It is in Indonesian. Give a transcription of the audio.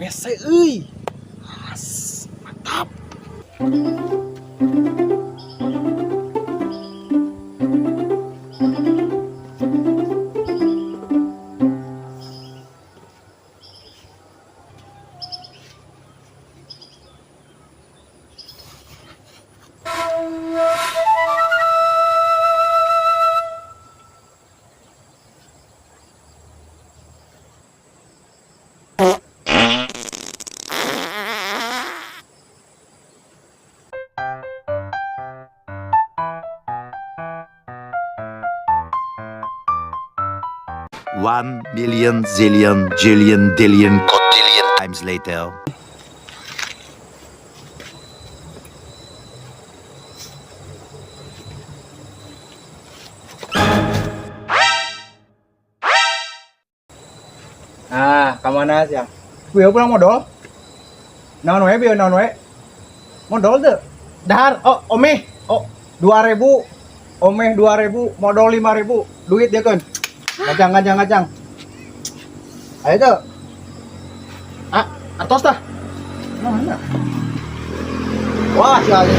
WC euy. Mantap. One million zillion jillion dillion cotillion times later. Kemana sih ya? Gue pulang modal. Naon we bieu naon we? Modal teu. Dahar, omeh. 2.000. Omeh 2.000, modal 5.000. Duit dia kan. Ngajang. Ayo tuh. Atos tah. Mana? Wah, si Ali.